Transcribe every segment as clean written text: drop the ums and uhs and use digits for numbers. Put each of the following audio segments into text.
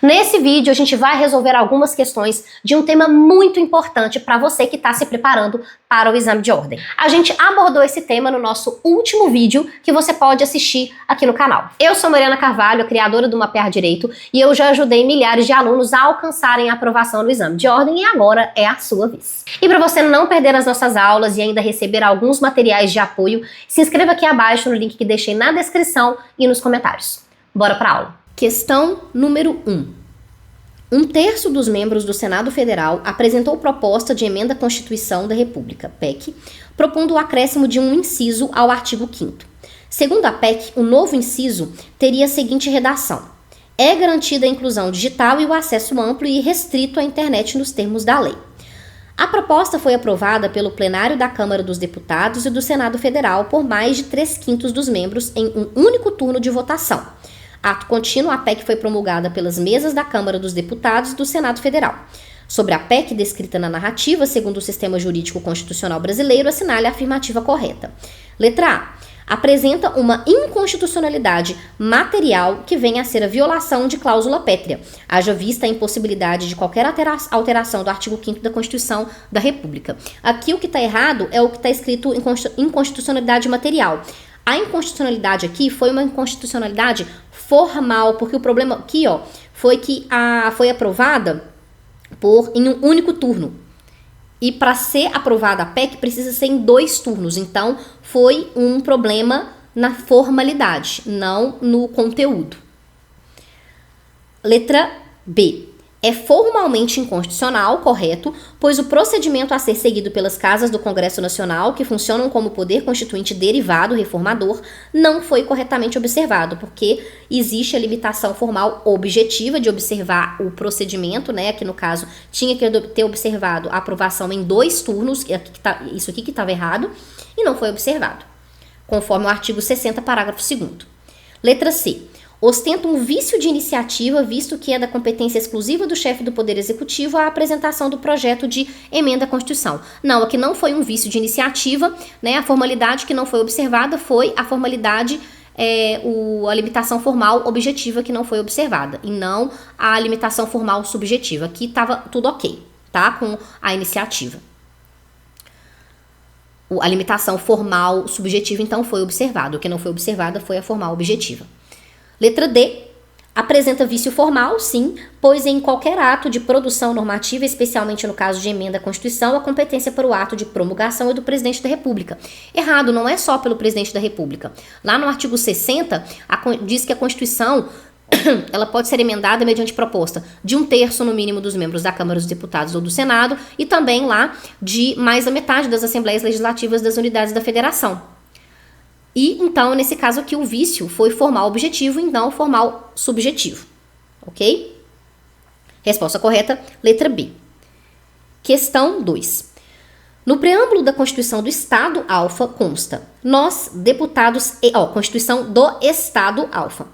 Nesse vídeo a gente vai resolver algumas questões de um tema muito importante para você que está se preparando para o exame de ordem. A gente abordou esse tema no nosso último vídeo que você pode assistir aqui no canal. Eu sou Mariana Carvalho, a criadora do Mapear Direito, e eu já ajudei milhares de alunos a alcançarem a aprovação no exame de ordem e agora é a sua vez. E para você não perder as nossas aulas e ainda receber alguns materiais de apoio, se inscreva aqui abaixo no link que deixei na descrição e nos comentários. Bora para a aula. Questão número 1. Um terço dos membros do Senado Federal apresentou proposta de emenda à Constituição da República, PEC, propondo o acréscimo de um inciso ao artigo 5º. Segundo a PEC, o novo inciso teria a seguinte redação: é garantida a inclusão digital e o acesso amplo e restrito à internet nos termos da lei. A proposta foi aprovada pelo plenário da Câmara dos Deputados e do Senado Federal por mais de 3/5 dos membros em um único turno de votação. Ato contínuo, a PEC foi promulgada pelas mesas da Câmara dos Deputados e do Senado Federal. Sobre a PEC descrita na narrativa, segundo o sistema jurídico constitucional brasileiro, assinale a afirmativa correta. Letra A. Apresenta uma inconstitucionalidade material que venha a ser a violação de cláusula pétrea, haja vista a impossibilidade de qualquer alteração do artigo 5º da Constituição da República. Aqui o que está errado é o que está escrito em inconstitucionalidade material. A inconstitucionalidade aqui foi uma inconstitucionalidade formal, porque o problema aqui, foi que foi aprovada em um único turno. E para ser aprovada a PEC precisa ser em 2 turnos. Então, foi um problema na formalidade, não no conteúdo. Letra B. É formalmente inconstitucional, correto, pois o procedimento a ser seguido pelas casas do Congresso Nacional, que funcionam como poder constituinte derivado reformador, não foi corretamente observado, porque existe a limitação formal objetiva de observar o procedimento, né? Aqui no caso, tinha que ter observado a aprovação em 2 turnos, isso aqui que estava errado, e não foi observado, conforme o artigo 60, parágrafo 2º. Letra C. Ostenta um vício de iniciativa, visto que é da competência exclusiva do chefe do Poder Executivo a apresentação do projeto de emenda à Constituição. Não, aqui não foi um vício de iniciativa, né? A formalidade que não foi observada foi a formalidade, a limitação formal objetiva que não foi observada, e não a limitação formal subjetiva. Aqui estava tudo ok, tá? Com a iniciativa. A limitação formal subjetiva, então, foi observada. O que não foi observada foi a formal objetiva. Letra D. Apresenta vício formal, sim, pois em qualquer ato de produção normativa, especialmente no caso de emenda à Constituição, a competência para o ato de promulgação é do Presidente da República. Errado, não é só pelo Presidente da República. Lá no artigo 60, diz que a Constituição ela pode ser emendada mediante proposta de 1/3 no mínimo dos membros da Câmara dos Deputados ou do Senado e também lá de mais da metade das Assembleias Legislativas das unidades da Federação. E, então, nesse caso aqui, o vício foi formal objetivo e não formal subjetivo. Ok? Resposta correta, letra B. Questão 2. No preâmbulo da Constituição do Estado Alfa consta: nós, deputados... Constituição do Estado Alfa.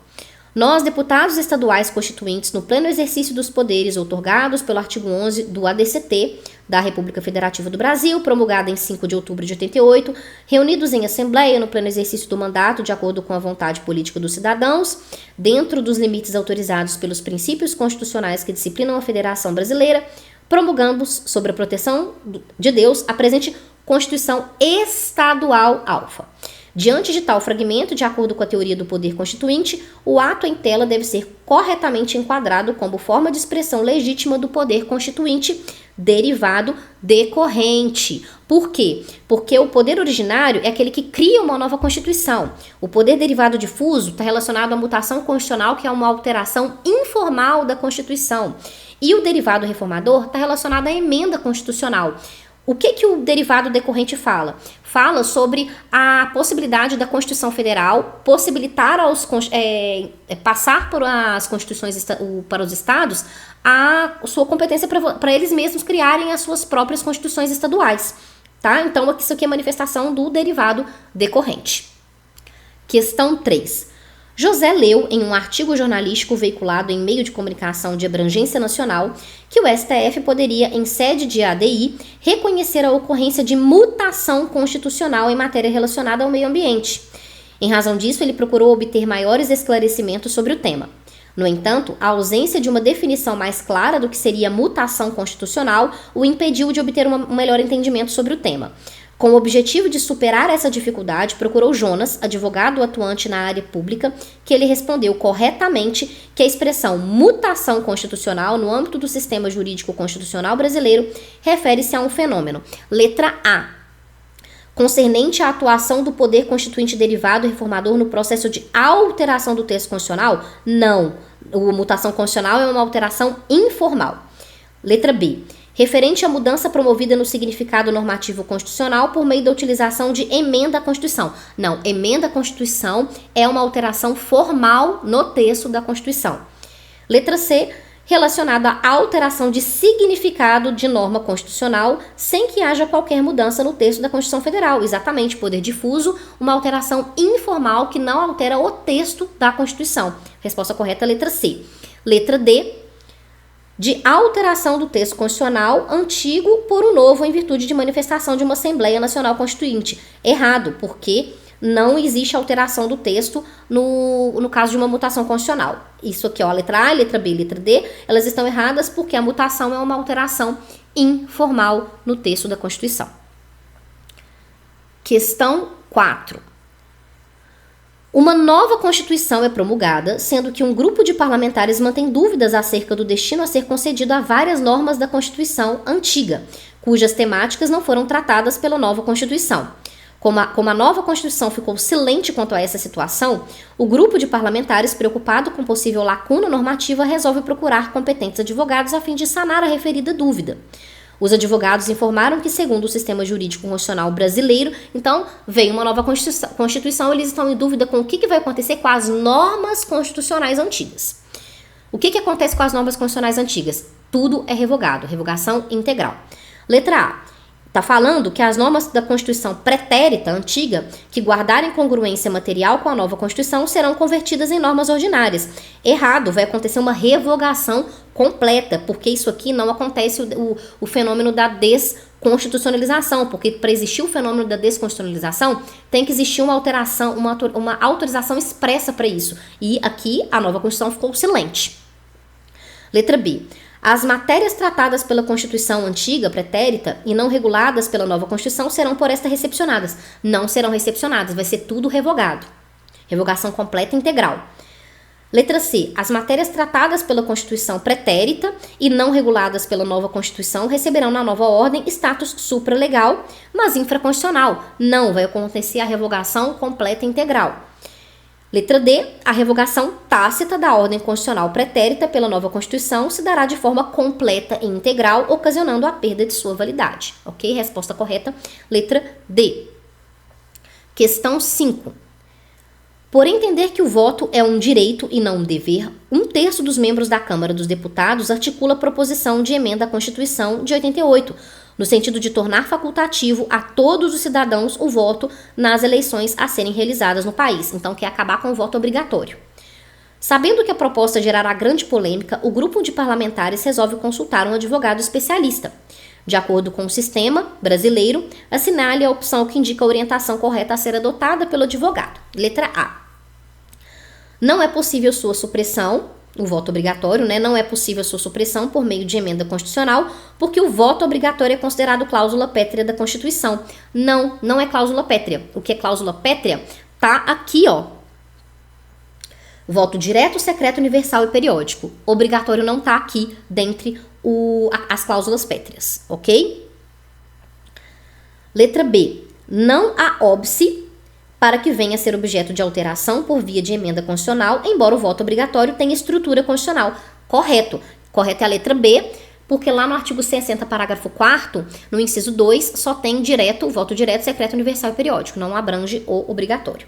Nós, deputados estaduais constituintes no pleno exercício dos poderes outorgados pelo artigo 11 do ADCT da República Federativa do Brasil, promulgada em 5 de outubro de 88, reunidos em assembleia no pleno exercício do mandato de acordo com a vontade política dos cidadãos, dentro dos limites autorizados pelos princípios constitucionais que disciplinam a Federação Brasileira, promulgamos, sob a proteção de Deus, a presente Constituição Estadual Alfa. Diante de tal fragmento, de acordo com a teoria do poder constituinte, o ato em tela deve ser corretamente enquadrado como forma de expressão legítima do poder constituinte derivado decorrente. Por quê? Porque o poder originário é aquele que cria uma nova Constituição. O poder derivado difuso está relacionado à mutação constitucional, que é uma alteração informal da Constituição. E o derivado reformador está relacionado à emenda constitucional. O que o derivado decorrente fala? Fala sobre a possibilidade da Constituição Federal possibilitar passar por as constituições para os estados a sua competência para eles mesmos criarem as suas próprias constituições estaduais. Tá? Então, isso aqui é manifestação do derivado decorrente. Questão 3. José leu em um artigo jornalístico veiculado em meio de comunicação de abrangência nacional que o STF poderia, em sede de ADI, reconhecer a ocorrência de mutação constitucional em matéria relacionada ao meio ambiente. Em razão disso, ele procurou obter maiores esclarecimentos sobre o tema. No entanto, a ausência de uma definição mais clara do que seria mutação constitucional o impediu de obter um melhor entendimento sobre o tema. Com o objetivo de superar essa dificuldade, procurou Jonas, advogado atuante na área pública, que ele respondeu corretamente que a expressão mutação constitucional no âmbito do sistema jurídico constitucional brasileiro refere-se a um fenômeno. Letra A. Concernente à atuação do poder constituinte derivado reformador no processo de alteração do texto constitucional? Não. A mutação constitucional é uma alteração informal. Letra B. Referente à mudança promovida no significado normativo constitucional por meio da utilização de emenda à Constituição. Não, emenda à Constituição é uma alteração formal no texto da Constituição. Letra C. Relacionado à alteração de significado de norma constitucional sem que haja qualquer mudança no texto da Constituição Federal. Exatamente, poder difuso, uma alteração informal que não altera o texto da Constituição. Resposta correta, letra C. Letra D. De alteração do texto constitucional antigo por um novo em virtude de manifestação de uma Assembleia Nacional Constituinte. Errado, porque não existe alteração do texto no caso de uma mutação constitucional. Isso aqui, ó, letra A, letra B, letra D, elas estão erradas porque a mutação é uma alteração informal no texto da Constituição. Questão 4. Uma nova Constituição é promulgada, sendo que um grupo de parlamentares mantém dúvidas acerca do destino a ser concedido a várias normas da Constituição antiga, cujas temáticas não foram tratadas pela nova Constituição. Como a nova Constituição ficou silente quanto a essa situação, o grupo de parlamentares, preocupado com possível lacuna normativa, resolve procurar competentes advogados a fim de sanar a referida dúvida. Os advogados informaram que, segundo o sistema jurídico constitucional brasileiro, então veio uma nova Constituição, eles estão em dúvida com o que vai acontecer com as normas constitucionais antigas. O que acontece com as normas constitucionais antigas? Tudo é revogado, revogação integral. Letra A. Está falando que as normas da Constituição pretérita, antiga, que guardarem congruência material com a nova Constituição, serão convertidas em normas ordinárias. Errado, vai acontecer uma revogação completa, porque isso aqui não acontece o fenômeno da desconstitucionalização, porque para existir o fenômeno da desconstitucionalização, tem que existir uma alteração, uma autorização expressa para isso. E aqui a nova Constituição ficou silente. Letra B. As matérias tratadas pela Constituição antiga, pretérita, e não reguladas pela nova Constituição serão por esta recepcionadas. Não serão recepcionadas, vai ser tudo revogado. Revogação completa e integral. Letra C. As matérias tratadas pela Constituição pretérita e não reguladas pela nova Constituição receberão na nova ordem status supralegal, mas infraconstitucional. Não vai acontecer a revogação completa e integral. Letra D. A revogação tácita da ordem constitucional pretérita pela nova Constituição se dará de forma completa e integral, ocasionando a perda de sua validade. Ok? Resposta correta. Letra D. Questão 5. Por entender que o voto é um direito e não um dever, 1/3 dos membros da Câmara dos Deputados articula a proposição de emenda à Constituição de 88, no sentido de tornar facultativo a todos os cidadãos o voto nas eleições a serem realizadas no país. Então, quer acabar com o voto obrigatório. Sabendo que a proposta gerará grande polêmica, o grupo de parlamentares resolve consultar um advogado especialista. De acordo com o sistema brasileiro, assinale a opção que indica a orientação correta a ser adotada pelo advogado. Letra A. Não é possível sua supressão, o voto obrigatório, né? Não é possível sua supressão por meio de emenda constitucional, porque o voto obrigatório é considerado cláusula pétrea da Constituição. Não é cláusula pétrea. O que é cláusula pétrea? Tá aqui, ó. Voto direto, secreto, universal e periódico. Obrigatório não tá aqui dentre as cláusulas pétreas, ok? Letra B. Não há óbice para que venha a ser objeto de alteração por via de emenda constitucional, embora o voto obrigatório tenha estrutura constitucional. Correto. Correta é a letra B, porque lá no artigo 60, parágrafo 4º, no inciso 2, só tem direto, o voto direto, secreto, universal e periódico, não abrange o obrigatório.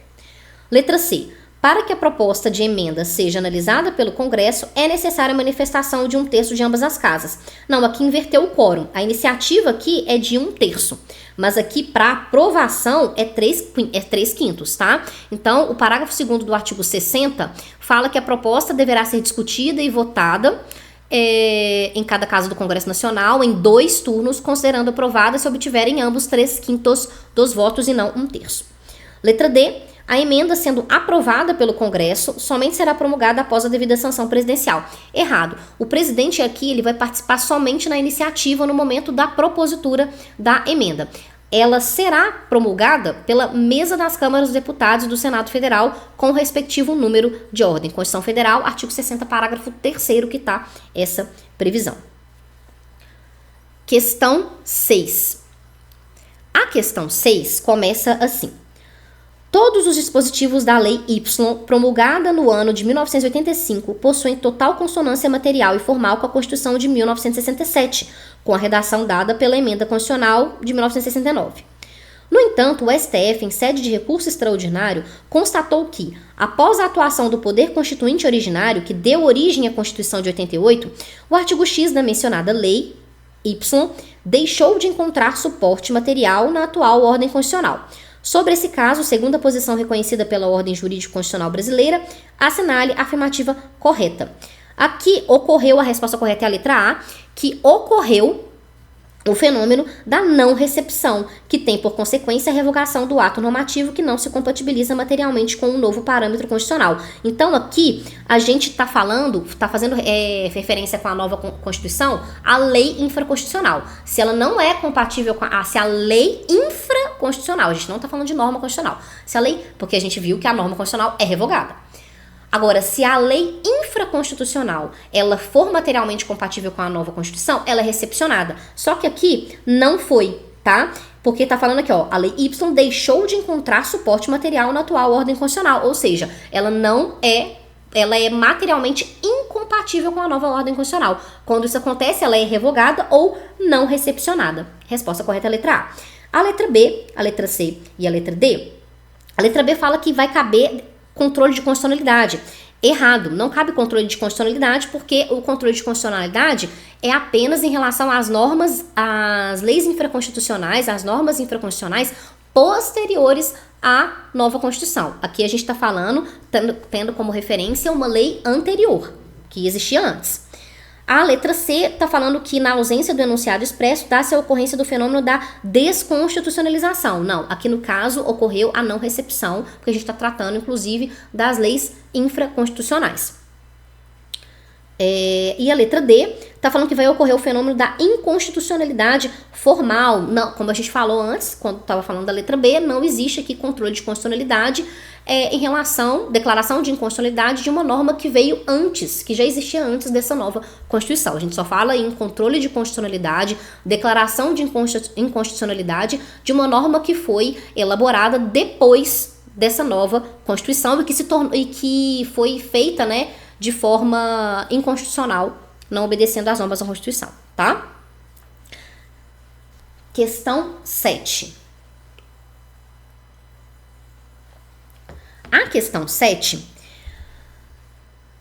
Letra C. Para que a proposta de emenda seja analisada pelo Congresso, é necessária a manifestação de 1/3 de ambas as casas. Não, aqui inverteu o quórum. A iniciativa aqui é de 1/3. Mas aqui, para aprovação, é 3/5, tá? Então, o parágrafo 2º do artigo 60 fala que a proposta deverá ser discutida e votada em cada casa do Congresso Nacional em 2 turnos, considerando aprovada se obtiverem ambos 3/5 dos votos e não 1/3. Letra D. A emenda sendo aprovada pelo Congresso somente será promulgada após a devida sanção presidencial. Errado. O presidente aqui ele vai participar somente na iniciativa no momento da propositura da emenda. Ela será promulgada pela mesa das câmaras dos deputados do Senado Federal com o respectivo número de ordem. Constituição Federal, artigo 60, parágrafo 3º, que está essa previsão. Questão 6. A questão 6 começa assim. Todos os dispositivos da Lei Y, promulgada no ano de 1985, possuem total consonância material e formal com a Constituição de 1967, com a redação dada pela Emenda Constitucional de 1969. No entanto, o STF, em sede de recurso extraordinário, constatou que, após a atuação do Poder Constituinte originário, que deu origem à Constituição de 88, o artigo X da mencionada Lei Y deixou de encontrar suporte material na atual ordem constitucional. Sobre esse caso, segundo a posição reconhecida pela ordem jurídica constitucional brasileira, assinale a afirmativa correta. Aqui ocorreu, a resposta correta é a letra A, que ocorreu o fenômeno da não recepção, que tem por consequência a revogação do ato normativo que não se compatibiliza materialmente com um novo parâmetro constitucional. Então aqui a gente está fazendo referência com a nova Constituição, a lei infraconstitucional. Se ela não é compatível com se a lei infraconstitucional, a gente não está falando de norma constitucional, se a lei, porque a gente viu que a norma constitucional é revogada. Agora, se a lei infraconstitucional ela for materialmente compatível com a nova Constituição, ela é recepcionada. Só que aqui não foi, tá? Porque tá falando aqui, ó, a lei Y deixou de encontrar suporte material na atual ordem constitucional, ou seja, ela é materialmente incompatível com a nova ordem constitucional. Quando isso acontece, ela é revogada ou não recepcionada. Resposta correta é a letra A. A letra B, a letra C e a letra D. A letra B fala que vai caber controle de constitucionalidade. Errado, não cabe controle de constitucionalidade porque o controle de constitucionalidade é apenas em relação às normas, às leis infraconstitucionais, às normas infraconstitucionais posteriores à nova Constituição. Aqui a gente está falando, tendo como referência uma lei anterior, que existia antes. A letra C está falando que na ausência do enunciado expresso dá-se a ocorrência do fenômeno da desconstitucionalização. Não, aqui no caso ocorreu a não recepção, porque a gente está tratando inclusive das leis infraconstitucionais. E a letra D está falando que vai ocorrer o fenômeno da inconstitucionalidade formal. Não, como a gente falou antes, quando estava falando da letra B, não existe aqui controle de constitucionalidade em relação, declaração de inconstitucionalidade de uma norma que veio antes, que já existia antes dessa nova Constituição. A gente só fala em controle de constitucionalidade, declaração de inconstitucionalidade de uma norma que foi elaborada depois dessa nova Constituição e que foi feita, né, de forma inconstitucional, não obedecendo às normas da Constituição, tá? Questão 7. A questão 7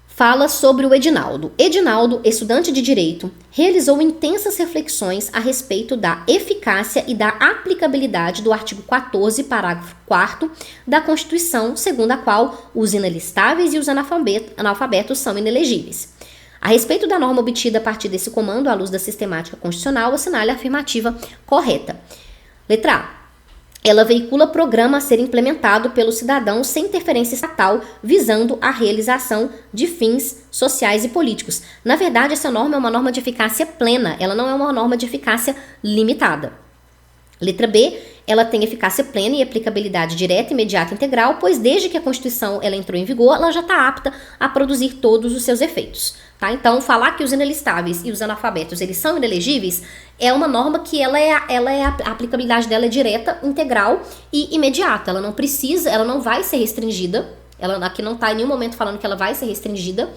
fala sobre o Edinaldo. Edinaldo, estudante de Direito, realizou intensas reflexões a respeito da eficácia e da aplicabilidade do artigo 14, parágrafo 4º da Constituição, segundo a qual os inelistáveis e os analfabetos são inelegíveis. A respeito da norma obtida a partir desse comando, à luz da sistemática constitucional, assinale a afirmativa correta. Letra A. Ela veicula programa a ser implementado pelo cidadão sem interferência estatal, visando a realização de fins sociais e políticos. Na verdade, essa norma é uma norma de eficácia plena, ela não é uma norma de eficácia limitada. Letra B, ela tem eficácia plena e aplicabilidade direta, imediata e integral, pois desde que a Constituição ela entrou em vigor, ela já está apta a produzir todos os seus efeitos. Tá? Então, falar que os inelistáveis e os analfabetos eles são inelegíveis é uma norma que a aplicabilidade dela é direta, integral e imediata. Ela não precisa, ela não vai ser restringida. Ela aqui não está em nenhum momento falando que ela vai ser restringida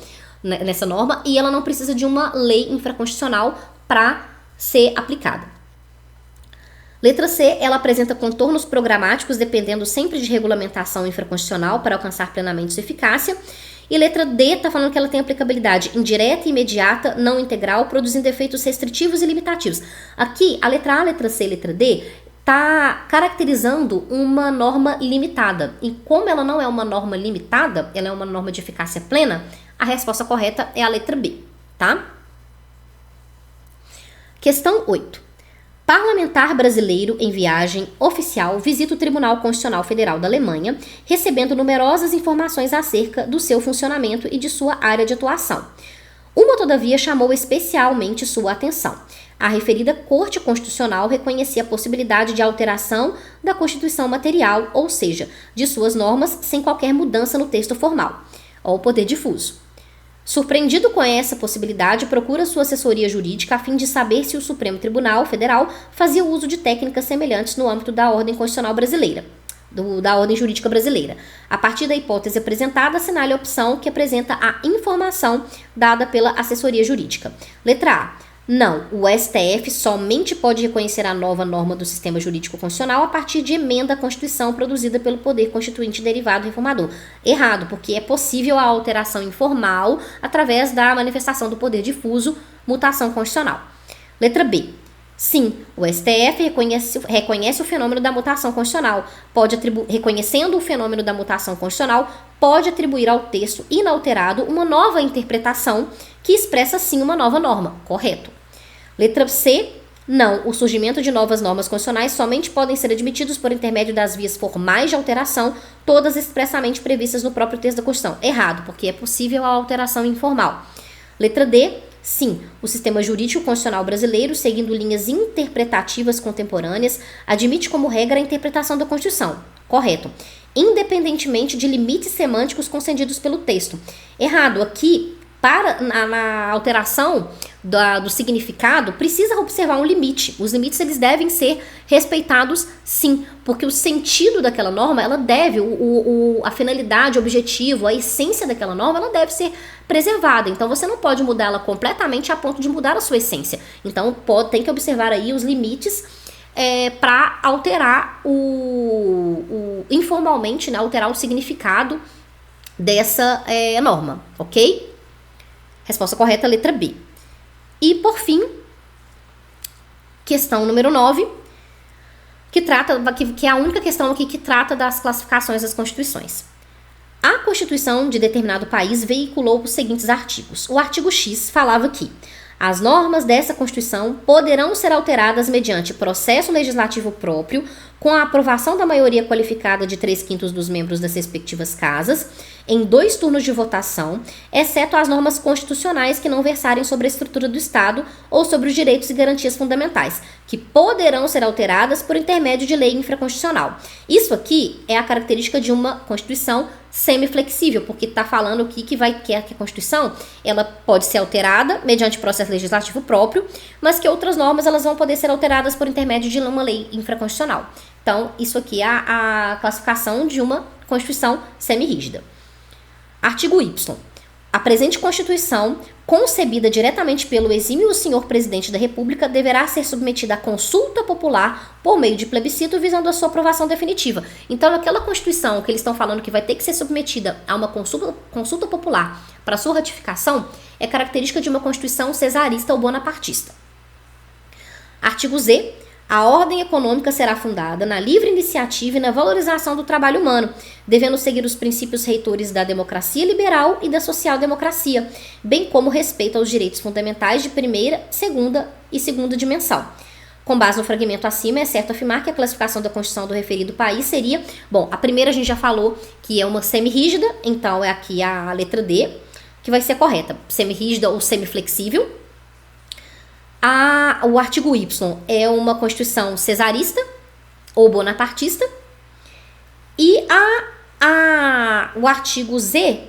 nessa norma e ela não precisa de uma lei infraconstitucional para ser aplicada. Letra C, ela apresenta contornos programáticos dependendo sempre de regulamentação infraconstitucional para alcançar plenamente sua eficácia. E letra D está falando que ela tem aplicabilidade indireta, imediata, não integral, produzindo efeitos restritivos e limitativos. Aqui, a letra A, letra C e letra D está caracterizando uma norma limitada. E como ela não é uma norma limitada, ela é uma norma de eficácia plena, a resposta correta é a letra B, tá? Questão 8. Parlamentar brasileiro em viagem oficial visita o Tribunal Constitucional Federal da Alemanha, recebendo numerosas informações acerca do seu funcionamento e de sua área de atuação. Uma, todavia, chamou especialmente sua atenção. A referida Corte Constitucional reconhecia a possibilidade de alteração da Constituição material, ou seja, de suas normas, sem qualquer mudança no texto formal, ou poder difuso. Surpreendido com essa possibilidade, procura sua assessoria jurídica a fim de saber se o Supremo Tribunal Federal fazia uso de técnicas semelhantes no âmbito da ordem constitucional brasileira, da ordem jurídica brasileira. A partir da hipótese apresentada, assinale a opção que apresenta a informação dada pela assessoria jurídica. Letra A. Não, o STF somente pode reconhecer a nova norma do sistema jurídico constitucional a partir de emenda à Constituição produzida pelo Poder Constituinte derivado reformador. Errado, porque é possível a alteração informal através da manifestação do poder difuso, mutação constitucional. Letra B. Sim, o STF reconhece o fenômeno da mutação constitucional. Reconhecendo o fenômeno da mutação constitucional, pode atribuir ao texto inalterado uma nova interpretação que expressa sim uma nova norma. Correto. Letra C. Não, o surgimento de novas normas constitucionais somente podem ser admitidos por intermédio das vias formais de alteração, todas expressamente previstas no próprio texto da Constituição. Errado, porque é possível a alteração informal. Letra D. Sim, o sistema jurídico constitucional brasileiro, seguindo linhas interpretativas contemporâneas, admite como regra a interpretação da Constituição. Correto. Independentemente de limites semânticos concedidos pelo texto. Errado, aqui, na alteração do significado, precisa observar um limite. Os limites, eles devem ser respeitados, sim, porque o sentido daquela norma, ela deve, a finalidade, o objetivo, a essência daquela norma, ela deve ser preservada. Então, você não pode mudar ela completamente a ponto de mudar a sua essência. Então, tem que observar aí os limites para alterar informalmente, né, alterar o significado dessa norma, ok? Resposta correta, letra B. E, por fim, questão número 9, que é a única questão aqui que trata das classificações das constituições. A Constituição de determinado país veiculou os seguintes artigos. O artigo X falava que as normas dessa Constituição poderão ser alteradas mediante processo legislativo próprio, com a aprovação da maioria qualificada de 3/5 dos membros das respectivas casas, em 2 turnos de votação, exceto as normas constitucionais que não versarem sobre a estrutura do Estado ou sobre os direitos e garantias fundamentais, que poderão ser alteradas por intermédio de lei infraconstitucional. Isso aqui é a característica de uma Constituição semiflexível, porque está falando aqui que a Constituição ela pode ser alterada mediante processo legislativo próprio, mas que outras normas elas vão poder ser alteradas por intermédio de uma lei infraconstitucional. Então, isso aqui é a classificação de uma Constituição semirrígida. Artigo Y. A presente Constituição, concebida diretamente pelo exímio senhor presidente da República, deverá ser submetida à consulta popular por meio de plebiscito, visando a sua aprovação definitiva. Então, aquela Constituição que eles estão falando que vai ter que ser submetida a uma consulta popular para sua ratificação, é característica de uma Constituição cesarista ou bonapartista. Artigo Z. A ordem econômica será fundada na livre iniciativa e na valorização do trabalho humano, devendo seguir os princípios reitores da democracia liberal e da social-democracia, bem como respeito aos direitos fundamentais de primeira, segunda e segunda dimensão. Com base no fragmento acima, é certo afirmar que a classificação da Constituição do referido país seria... Bom, a primeira a gente já falou que é uma semirrígida, então é aqui a letra D, que vai ser correta. Semirrígida ou semiflexível. O artigo Y é uma Constituição cesarista ou bonapartista. E o artigo Z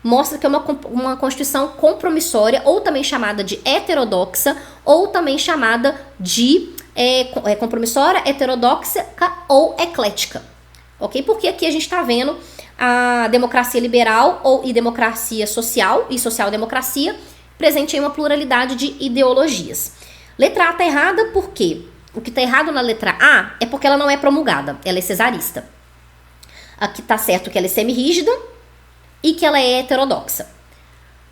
mostra que é uma Constituição compromissória, ou também chamada de heterodoxa, ou também chamada de compromissória, heterodoxa ou eclética. Ok? Porque aqui a gente está vendo a democracia liberal e democracia social e social-democracia presente em uma pluralidade de ideologias. Letra A está errada por quê? O que está errado na letra A é porque ela não é promulgada, ela é cesarista. Aqui está certo que ela é semirrígida e que ela é heterodoxa.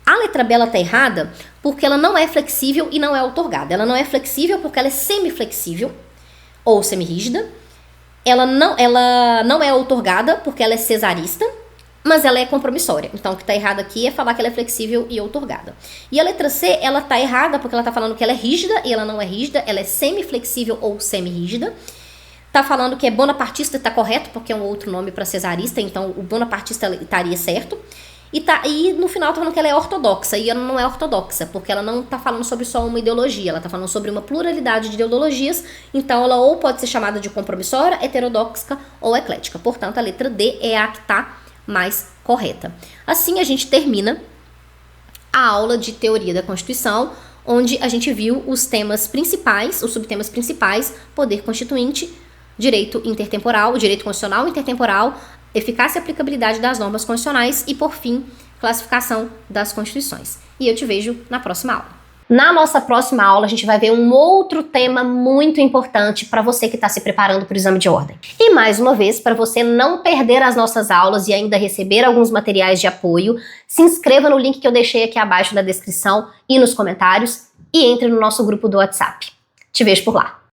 A letra B está errada porque ela não é flexível e não é outorgada. Ela não é flexível porque ela é semiflexível ou semirrígida. Ela não é outorgada porque ela é cesarista. mas ela é compromissória. Então, o que está errado aqui é falar que ela é flexível e outorgada. E a letra C, ela está errada porque ela está falando que ela é rígida e ela não é rígida, ela é semi-flexível ou semi-rígida. Tá falando que é bonapartista, tá correto, porque é um outro nome para cesarista, então o bonapartista estaria certo. E no final tá falando que ela é ortodoxa, e ela não é ortodoxa, porque ela não tá falando sobre só uma ideologia, ela tá falando sobre uma pluralidade de ideologias, então ela ou pode ser chamada de compromissória, heterodoxa ou eclética. Portanto, a letra D é a que tá mais correta. Assim a gente termina a aula de teoria da Constituição, onde a gente viu os temas principais, os subtemas principais: poder constituinte, direito intertemporal, direito constitucional intertemporal, eficácia e aplicabilidade das normas constitucionais e, por fim, classificação das constituições. E eu te vejo na próxima aula. Na nossa próxima aula, a gente vai ver um outro tema muito importante para você que está se preparando para o exame de ordem. E, mais uma vez, para você não perder as nossas aulas e ainda receber alguns materiais de apoio, se inscreva no link que eu deixei aqui abaixo na descrição e nos comentários e entre no nosso grupo do WhatsApp. Te vejo por lá.